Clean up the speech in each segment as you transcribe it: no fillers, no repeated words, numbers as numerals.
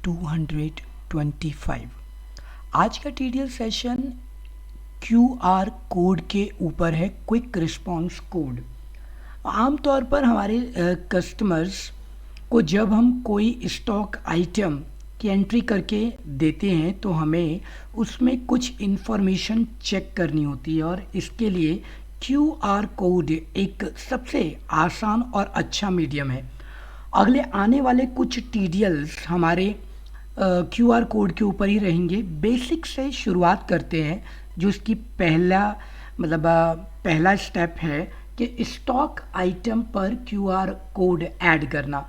225। आज का TDL session QR code के ऊपर है, क्विक रिस्पांस कोड। आमतौर पर हमारे कस्टमर्स को जब हम कोई स्टॉक आइटम की एंट्री करके देते हैं तो हमें उसमें कुछ इन्फॉर्मेशन चेक करनी होती है, और इसके लिए क्यूआर कोड एक सबसे आसान और अच्छा मीडियम है। अगले आने वाले कुछ टीडीएल्स हमारे क्यूआर कोड के ऊपर ही रहेंगे। बेसिक से शुरुआत करते हैं, जो इसकी पहला स्टेप है कि स्टॉक आइटम पर क्यूआर कोड ऐड करना।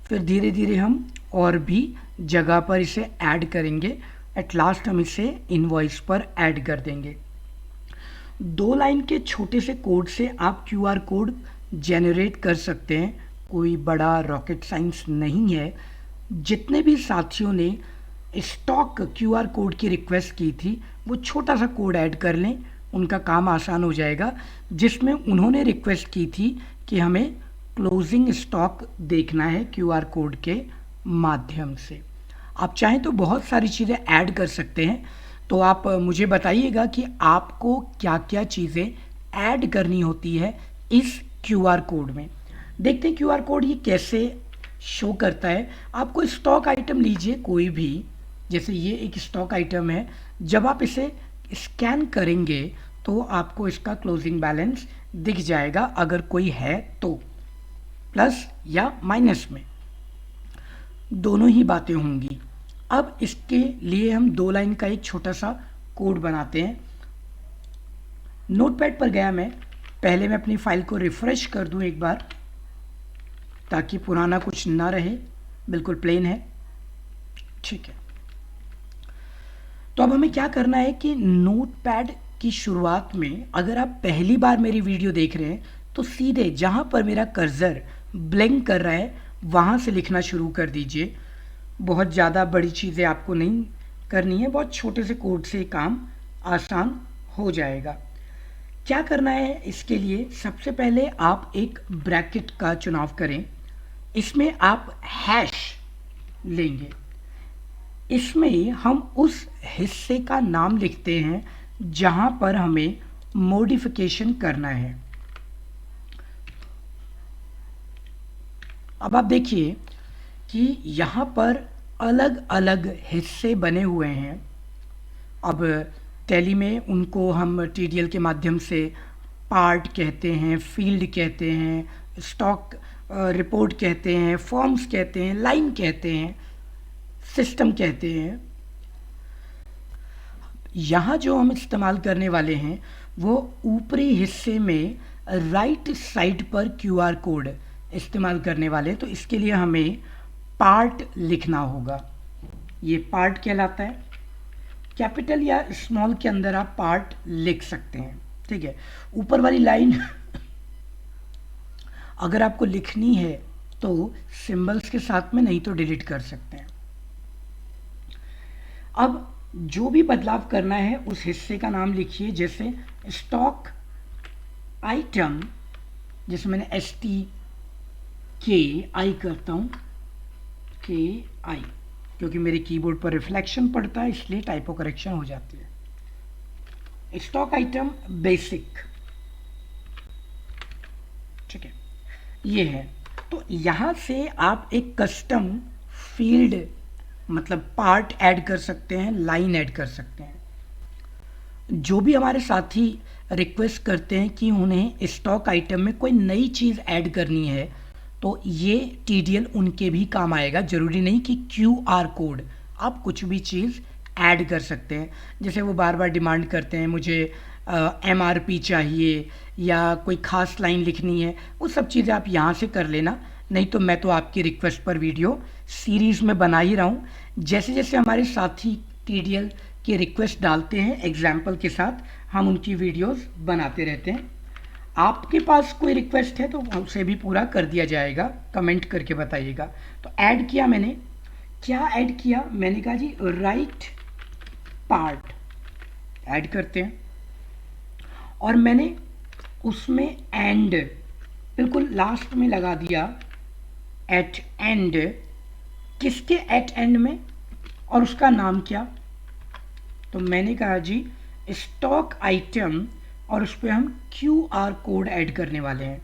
फिर धीरे धीरे हम और भी जगह पर इसे ऐड करेंगे। एट लास्ट हम इसे इनवॉइस पर ऐड कर देंगे। 2 लाइन के छोटे से कोड से आप क्यूआर कोड जनरेट कर सकते हैं। कोई बड़ा रॉकेट साइंस नहीं है। जितने भी साथियों ने स्टॉक क्यूआर कोड की रिक्वेस्ट की थी, वो छोटा सा कोड ऐड कर लें, उनका काम आसान हो जाएगा। जिसमें उन्होंने रिक्वेस्ट की थी कि हमें क्लोजिंग स्टॉक देखना है क्यूआर कोड के माध्यम से। आप चाहें तो बहुत सारी चीज़ें ऐड कर सकते हैं, तो आप मुझे बताइएगा कि आपको क्या क्या चीज़ें ऐड करनी होती है इस क्यूआर कोड में। देखते हैं क्यूआर कोड ये कैसे शो करता है। आपको स्टॉक आइटम लीजिए कोई भी, जैसे ये एक स्टॉक आइटम है। जब आप इसे स्कैन करेंगे तो आपको इसका क्लोजिंग बैलेंस दिख जाएगा, अगर कोई है तो प्लस या माइनस में, दोनों ही बातें होंगी। अब इसके लिए हम 2 लाइन का एक छोटा सा कोड बनाते हैं। नोटपैड पर गया मैं, पहले मैं अपनी फाइल को रिफ्रेश कर दूं एक बार, ताकि पुराना कुछ ना रहे, बिल्कुल प्लेन है। ठीक है, तो अब हमें क्या करना है कि नोटपैड की शुरुआत में अगर आप पहली बार मेरी वीडियो देख रहे हैं तो सीधे जहां पर मेरा कर्सर ब्लिंक कर रहा है वहां से लिखना शुरू कर दीजिए। बहुत ज़्यादा बड़ी चीज़ें आपको नहीं करनी है, बहुत छोटे से कोड से काम आसान हो जाएगा। क्या करना है इसके लिए, सबसे पहले आप एक ब्रैकेट का चुनाव करें। इसमें आप हैश लेंगे। इसमें हम उस हिस्से का नाम लिखते हैं जहां पर हमें मॉडिफिकेशन करना है। अब आप देखिए कि यहाँ पर अलग अलग हिस्से बने हुए हैं। अब टैली में उनको हम टीडीएल के माध्यम से पार्ट कहते हैं, फील्ड कहते हैं, स्टॉक रिपोर्ट कहते हैं, फॉर्म्स कहते हैं, लाइन कहते हैं, सिस्टम कहते हैं। यहाँ जो हम इस्तेमाल करने वाले हैं वो ऊपरी हिस्से में राइट साइड पर क्यूआर कोड इस्तेमाल करने वाले हैं। तो इसके लिए हमें पार्ट लिखना होगा। ये पार्ट कहलाता है। कैपिटल या स्मॉल के अंदर आप पार्ट लिख सकते हैं। ठीक है, ऊपर वाली लाइन अगर आपको लिखनी है तो सिंबल्स के साथ में, नहीं तो डिलीट कर सकते हैं। अब जो भी बदलाव करना है उस हिस्से का नाम लिखिए। जैसे स्टॉक आइटम, जैसे मैंने STKI करता हूं, KI, क्योंकि मेरे कीबोर्ड पर रिफ्लेक्शन पड़ता है इसलिए टाइपो करेक्शन हो जाती है। स्टॉक आइटम बेसिक, ठीक है, ये है। तो यहां से आप एक कस्टम फील्ड मतलब पार्ट ऐड कर सकते हैं, लाइन ऐड कर सकते हैं। जो भी हमारे साथी रिक्वेस्ट करते हैं कि उन्हें स्टॉक आइटम में कोई नई चीज़ ऐड करनी है, तो ये टीडीएल उनके भी काम आएगा। ज़रूरी नहीं कि क्यूआर कोड, आप कुछ भी चीज़ ऐड कर सकते हैं। जैसे वो बार बार डिमांड करते हैं मुझे MRP चाहिए या कोई ख़ास लाइन लिखनी है, वो सब चीज़ें आप यहाँ से कर लेना। नहीं तो मैं तो आपकी रिक्वेस्ट पर वीडियो सीरीज़ में बना ही रहा हूँ। जैसे जैसे हमारे साथी टीडीएल की रिक्वेस्ट डालते हैं एग्जाम्पल के साथ, हम उनकी वीडियोस बनाते रहते हैं। आपके पास कोई रिक्वेस्ट है तो उसे भी पूरा कर दिया जाएगा, कमेंट करके बताइएगा। तो ऐड किया मैंने, क्या ऐड किया, मैंने कहा जी राइट पार्ट ऐड करते हैं, और मैंने उसमें एंड बिल्कुल लास्ट में लगा दिया, एट एंड। किसके एट एंड में, और उसका नाम क्या, तो मैंने कहा जी स्टॉक आइटम, और उस पर हम QR कोड ऐड करने वाले हैं।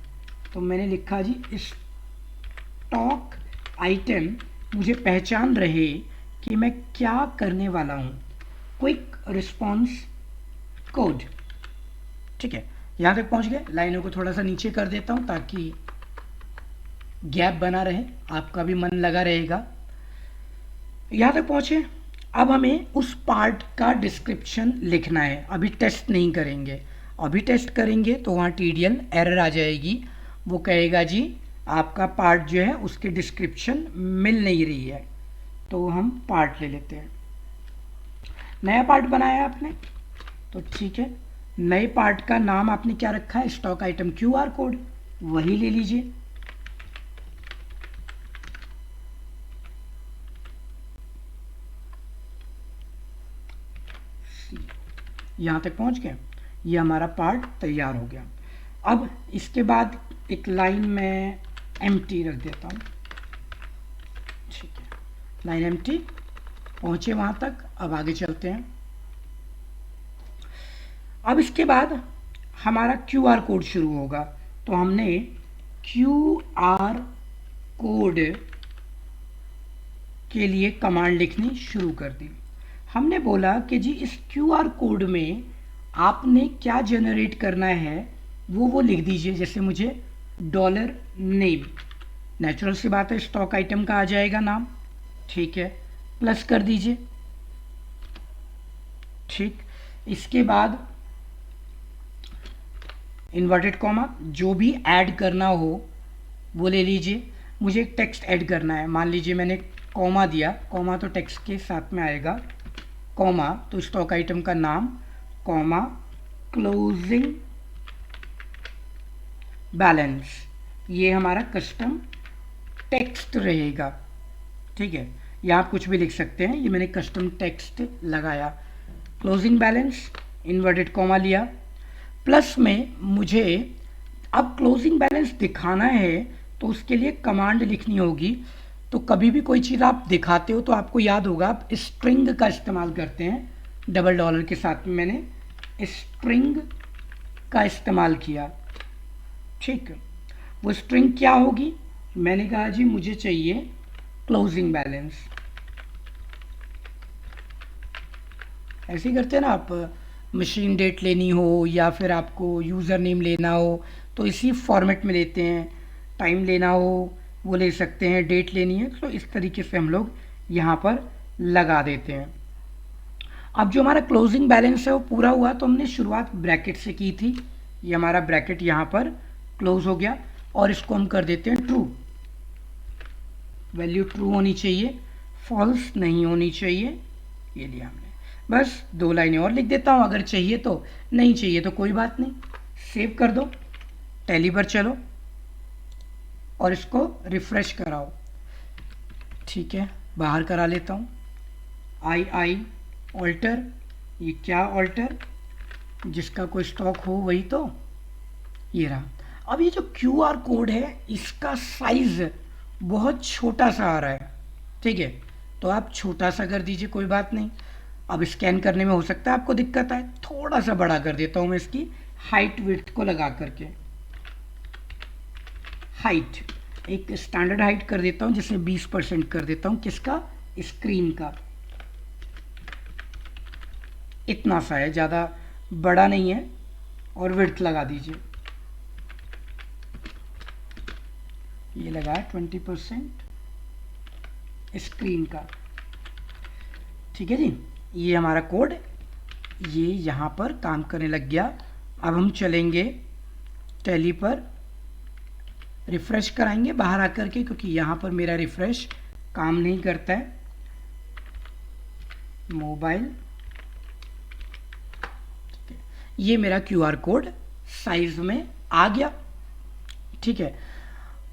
तो मैंने लिखा जी स्टॉक आइटम, मुझे पहचान रहे कि मैं क्या करने वाला हूँ, क्विक रिस्पॉन्स कोड। ठीक है, यहाँ तक पहुँच गए। लाइनों को थोड़ा सा नीचे कर देता हूँ ताकि गैप बना रहे, आपका भी मन लगा रहेगा। यहाँ तक पहुँचे। अब हमें उस पार्ट का डिस्क्रिप्शन लिखना है, अभी टेस्ट नहीं करेंगे। अभी टेस्ट करेंगे तो वहाँ TDL एरर आ जाएगी, वो कहेगा जी आपका पार्ट जो है उसके डिस्क्रिप्शन मिल नहीं रही है। तो हम पार्ट ले लेते हैं। नया पार्ट बनाया आपने, तो ठीक है, नए पार्ट का नाम आपने क्या रखा है, स्टॉक आइटम QR कोड, वही ले लीजिए। यहाँ तक पहुँच गए, ये हमारा पार्ट तैयार हो गया। अब इसके बाद एक लाइन में एम्प्टी रख देता हूँ। ठीक है, लाइन एम्प्टी, पहुँचे वहाँ तक। अब आगे चलते हैं। अब इसके बाद हमारा QR कोड शुरू होगा, तो हमने QR कोड के लिए कमांड लिखनी शुरू कर दी। हमने बोला कि जी इस QR कोड में आपने क्या जनरेट करना है वो लिख दीजिए। जैसे मुझे $नेम, नेचुरल सी बात है, स्टॉक आइटम का आ जाएगा नाम। ठीक है, प्लस कर दीजिए। ठीक, इसके बाद इन्वर्टेड कॉमा, जो भी ऐड करना हो वो ले लीजिए। मुझे एक टेक्स्ट ऐड करना है, मान लीजिए मैंने कॉमा दिया, कॉमा तो टेक्स्ट के साथ में आएगा, कॉमा तो स्टॉक आइटम का नाम, कॉमा क्लोजिंग बैलेंस, ये हमारा कस्टम टेक्स्ट रहेगा। ठीक है, या आप कुछ भी लिख सकते हैं, ये मैंने कस्टम टेक्स्ट लगाया। क्लोजिंग बैलेंस, इन्वर्टेड कॉमा लिया, प्लस में मुझे अब क्लोजिंग बैलेंस दिखाना है तो उसके लिए कमांड लिखनी होगी। तो कभी भी कोई चीज़ आप दिखाते हो तो आपको याद होगा आप स्ट्रिंग का इस्तेमाल करते हैं, $, के साथ में मैंने स्ट्रिंग का इस्तेमाल किया। ठीक, वो स्ट्रिंग क्या होगी, मैंने कहा जी मुझे चाहिए क्लोजिंग बैलेंस। ऐसे ही करते हैं ना आप, मशीन डेट लेनी हो या फिर आपको यूज़र नेम लेना हो तो इसी फॉर्मेट में लेते हैं, टाइम लेना हो वो ले सकते हैं, डेट लेनी है तो इस तरीके से हम लोग यहाँ पर लगा देते हैं। अब जो हमारा क्लोजिंग बैलेंस है वो पूरा हुआ, तो हमने शुरुआत ब्रैकेट से की थी, ये हमारा ब्रैकेट यहाँ पर क्लोज हो गया और इसको हम कर देते हैं ट्रू। वैल्यू ट्रू होनी चाहिए, फॉल्स नहीं होनी चाहिए, ये लिया हमने। बस 2 लाइनें और लिख देता हूँ, अगर चाहिए तो, नहीं चाहिए तो कोई बात नहीं, सेव कर दो, टैली पर चलो और इसको रिफ्रेश कराओ। ठीक है, बाहर करा लेता हूँ, आई ऑल्टर, ये क्या ऑल्टर, जिसका कोई स्टॉक हो वही तो, ये रहा। अब ये जो QR कोड है इसका साइज बहुत छोटा सा आ रहा है। ठीक है, तो आप छोटा सा कर दीजिए, कोई बात नहीं। अब स्कैन करने में हो सकता है आपको दिक्कत आए, थोड़ा सा बड़ा कर देता हूँ मैं इसकी हाइट विड्थ को लगा करके। हाइट एक स्टैंडर्ड हाइट कर देता हूँ, जिसे 20% कर देता हूँ, किसका, स्क्रीन का। इतना सा है, ज़्यादा बड़ा नहीं है। और विड्थ लगा दीजिए, ये लगा 20% स्क्रीन का। ठीक है जी, ये हमारा कोड ये यहाँ पर काम करने लग गया। अब हम चलेंगे टैली पर, रिफ़्रेश कराएंगे बाहर आकर के, क्योंकि यहाँ पर मेरा रिफ़्रेश काम नहीं करता है। मोबाइल, ये मेरा QR कोड साइज में आ गया। ठीक है,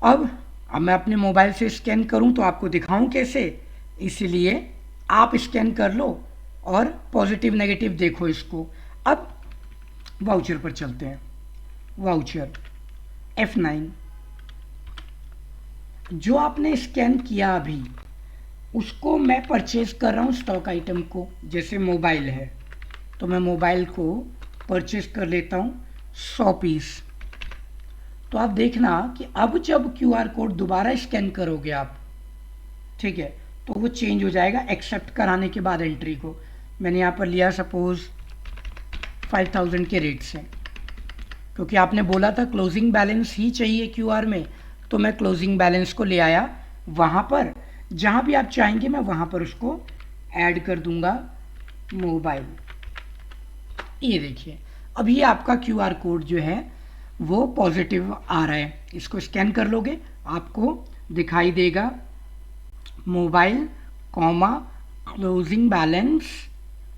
अब मैं अपने मोबाइल से स्कैन करूं तो आपको दिखाऊं कैसे, इसलिए आप स्कैन कर लो और पॉजिटिव नेगेटिव देखो इसको। अब वाउचर पर चलते हैं, वाउचर F9, जो आपने स्कैन किया अभी उसको मैं परचेज कर रहा हूँ स्टॉक आइटम को, जैसे मोबाइल है तो मैं मोबाइल को परचेज कर लेता हूँ 100 पीस। तो आप देखना कि अब जब क्यूआर कोड दोबारा स्कैन करोगे आप, ठीक है, तो वो चेंज हो जाएगा एक्सेप्ट कराने के बाद एंट्री को। मैंने यहाँ पर लिया सपोज 5000 के रेट से, क्योंकि आपने बोला था क्लोजिंग बैलेंस ही चाहिए क्यूआर में, तो मैं क्लोजिंग बैलेंस को ले आया वहाँ पर। जहाँ भी आप चाहेंगे मैं वहाँ पर उसको ऐड कर दूंगा मोबाइल। ये देखिए अब ये आपका क्यूआर कोड जो है वो पॉजिटिव आ रहा है। इसको स्कैन कर लोगे आपको दिखाई देगा मोबाइल कॉमा क्लोजिंग बैलेंस,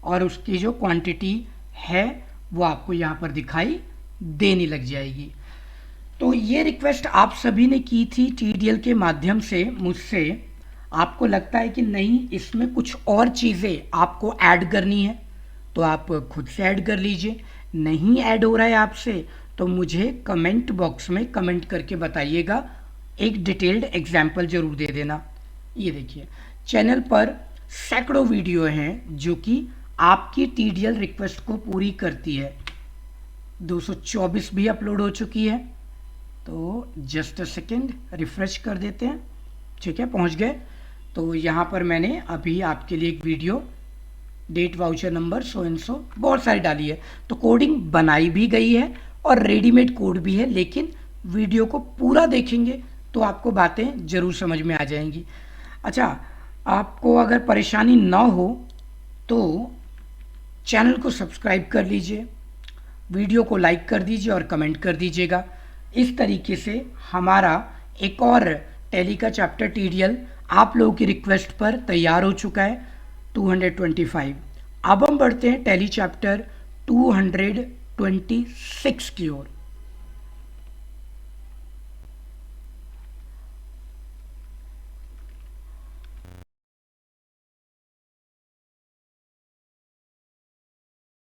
और उसकी जो क्वांटिटी है वो आपको यहाँ पर दिखाई देने लग जाएगी। तो ये रिक्वेस्ट आप सभी ने की थी टीडीएल के माध्यम से मुझसे। आपको लगता है कि नहीं इसमें कुछ और चीज़ें आपको ऐड करनी है तो आप खुद से ऐड कर लीजिए। नहीं ऐड हो रहा है आपसे तो मुझे कमेंट बॉक्स में कमेंट करके बताइएगा, एक डिटेल्ड एग्जाम्पल ज़रूर दे देना। ये देखिए चैनल पर सैकड़ों वीडियो हैं जो कि आपकी टीडीएल रिक्वेस्ट को पूरी करती है। 224 भी अपलोड हो चुकी है। तो जस्ट अ सेकेंड रिफ्रेश कर देते हैं। ठीक है पहुंच गए। तो यहाँ पर मैंने अभी आपके लिए एक video date voucher number so and so बहुत सारी डाली है। तो कोडिंग बनाई भी गई है और रेडीमेड कोड भी है, लेकिन वीडियो को पूरा देखेंगे तो आपको बातें ज़रूर समझ में आ जाएंगी। अच्छा, आपको अगर परेशानी ना हो तो चैनल को सब्सक्राइब कर लीजिए, वीडियो को लाइक कर दीजिए और कमेंट कर दीजिएगा। इस तरीके से हमारा एक और टैली का चैप्टर टीडीएल आप लोगों की रिक्वेस्ट पर तैयार हो चुका है 225। अब हम बढ़ते हैं टैली चैप्टर 226 की ओर।